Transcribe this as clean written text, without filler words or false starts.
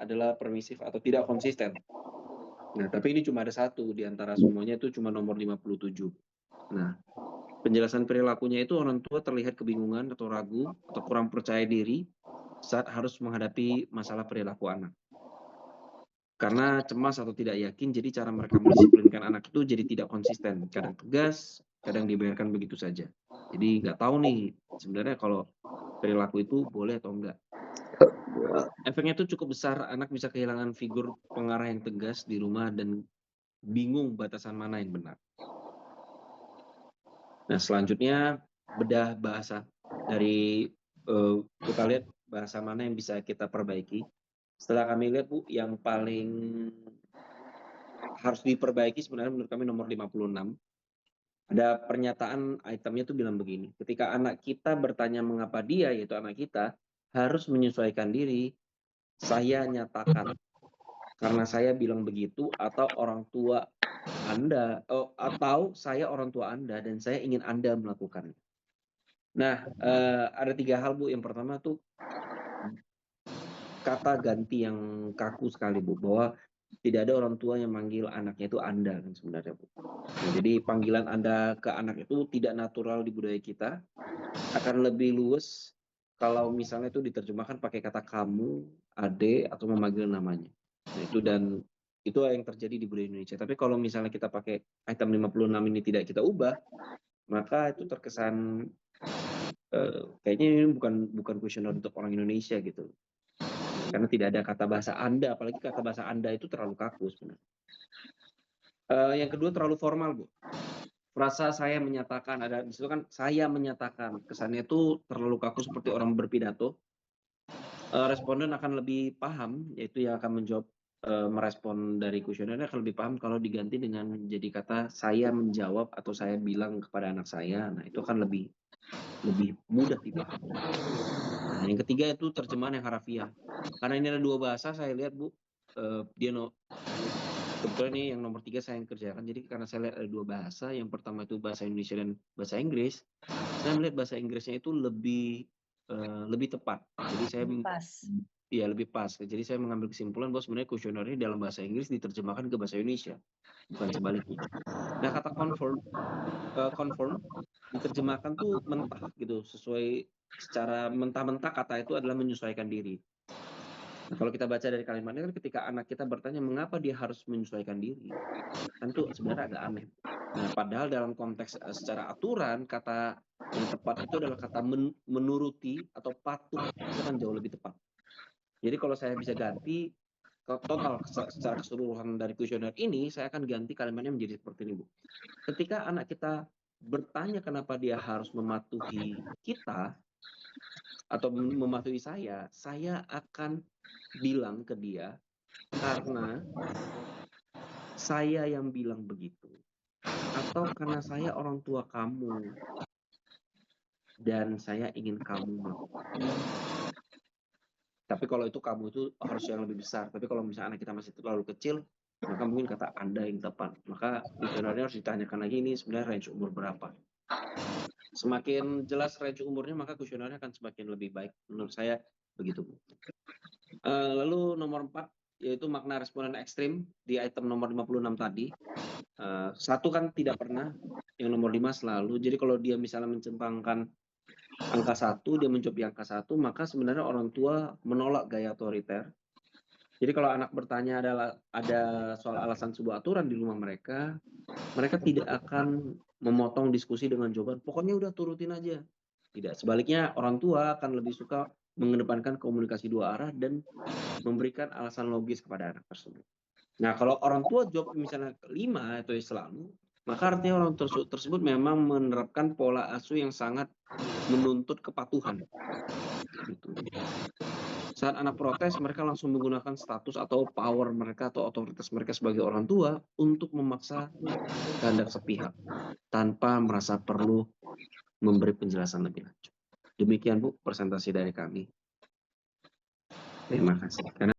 adalah permisif atau tidak konsisten. Nah, tapi ini cuma ada satu di antara semuanya itu cuma nomor 57. Nah, penjelasan perilakunya itu orang tua terlihat kebingungan atau ragu atau kurang percaya diri saat harus menghadapi masalah perilaku anak. Karena cemas atau tidak yakin, jadi cara mereka mendisiplinkan anak itu jadi tidak konsisten. Kadang tegas, kadang dibiarkan begitu saja. Jadi nggak tahu nih sebenarnya kalau perilaku itu boleh atau enggak. Efeknya itu cukup besar, anak bisa kehilangan figur pengarah yang tegas di rumah dan bingung batasan mana yang benar. Nah, selanjutnya bedah bahasa. Dari kita lihat bahasa mana yang bisa kita perbaiki. Setelah kami lihat, Bu, yang paling harus diperbaiki sebenarnya menurut kami nomor 56. Ada pernyataan itemnya tuh bilang begini, ketika anak kita bertanya mengapa dia, yaitu anak kita, harus menyesuaikan diri, saya nyatakan karena saya bilang begitu atau orang tua Anda, atau saya orang tua Anda dan saya ingin Anda melakukannya. Nah, ada 3 hal, Bu. Yang pertama tuh kata ganti yang kaku sekali, Bu, bahwa tidak ada orang tua yang manggil anaknya itu Anda kan sebenarnya, Bu. Nah, jadi panggilan Anda ke anak itu tidak natural di budaya kita, akan lebih luwes kalau misalnya itu diterjemahkan pakai kata kamu, adek, atau memanggil namanya. Nah, itu yang terjadi di budaya Indonesia. Tapi kalau misalnya kita pakai item 56 ini tidak kita ubah, maka itu terkesan kayaknya ini bukan kuesioner untuk orang Indonesia gitu. Karena tidak ada kata bahasa Anda, apalagi kata bahasa Anda itu terlalu kaku sebenarnya. Yang kedua terlalu formal, Bu. Frasa saya menyatakan, ada di situ kan saya menyatakan, kesannya itu terlalu kaku seperti orang berpidato. Responden akan lebih paham, yaitu yang akan menjawab, merespon dari kuesionernya akan lebih paham kalau diganti dengan jadi kata saya menjawab atau saya bilang kepada anak saya. Nah, itu akan lebih mudah dipahami. Nah, yang ketiga itu terjemahan yang harafiah. Karena ini ada 2 bahasa saya lihat, Bu, kebetulan ini yang nomor 3 saya yang kerjakan. Jadi karena saya lihat ada 2 bahasa, yang pertama itu bahasa Indonesia dan bahasa Inggris, saya melihat bahasa Inggrisnya itu lebih tepat. Jadi saya Pas. iya, lebih pas. Jadi saya mengambil kesimpulan bahwa sebenarnya kuesioner ini dalam bahasa Inggris diterjemahkan ke bahasa Indonesia, bukan sebaliknya. Nah, kata conform diterjemahkan tuh mentah gitu, sesuai secara mentah-mentah kata itu adalah menyesuaikan diri. Nah, kalau kita baca dari kalimatnya kan ketika anak kita bertanya mengapa dia harus menyesuaikan diri, kan tuh sebenarnya agak aneh. Nah, padahal dalam konteks secara aturan kata yang tepat itu adalah kata menuruti atau patuh, itu kan jauh lebih tepat. Jadi kalau saya bisa ganti total secara keseluruhan dari kuesioner ini, saya akan ganti kalimatnya menjadi seperti ini, Bu. Ketika anak kita bertanya kenapa dia harus mematuhi kita atau mematuhi saya akan bilang ke dia, karena saya yang bilang begitu, atau karena saya orang tua kamu dan saya ingin kamu melakukan. Tapi kalau itu kamu itu harus yang lebih besar. Tapi kalau misalnya anak kita masih terlalu kecil, maka mungkin kata Anda yang tepat. Maka kuesionernya harus ditanyakan lagi ini sebenarnya range umur berapa. Semakin jelas range umurnya, maka kuesionernya akan semakin lebih baik. Menurut saya begitu, Bu. Lalu nomor 4, yaitu makna responden ekstrim di item nomor 56 tadi. Satu kan tidak pernah, yang nomor 5 selalu. Jadi kalau dia misalnya mencentangkan angka 1, dia menjawab di angka 1, maka sebenarnya orang tua menolak gaya otoriter. Jadi kalau anak bertanya ada soal alasan sebuah aturan di rumah mereka tidak akan memotong diskusi dengan jawaban, pokoknya udah turutin aja. Tidak, sebaliknya orang tua akan lebih suka mengedepankan komunikasi 2 arah dan memberikan alasan logis kepada anak tersebut. Nah, kalau orang tua jawab misalnya 5 atau selalu, maka artinya orang tersebut memang menerapkan pola asuh yang sangat menuntut kepatuhan. Gitu. Saat anak protes, mereka langsung menggunakan status atau power mereka atau otoritas mereka sebagai orang tua untuk memaksa kehendak sepihak tanpa merasa perlu memberi penjelasan lebih lanjut. Demikian, Bu, presentasi dari kami. Terima kasih.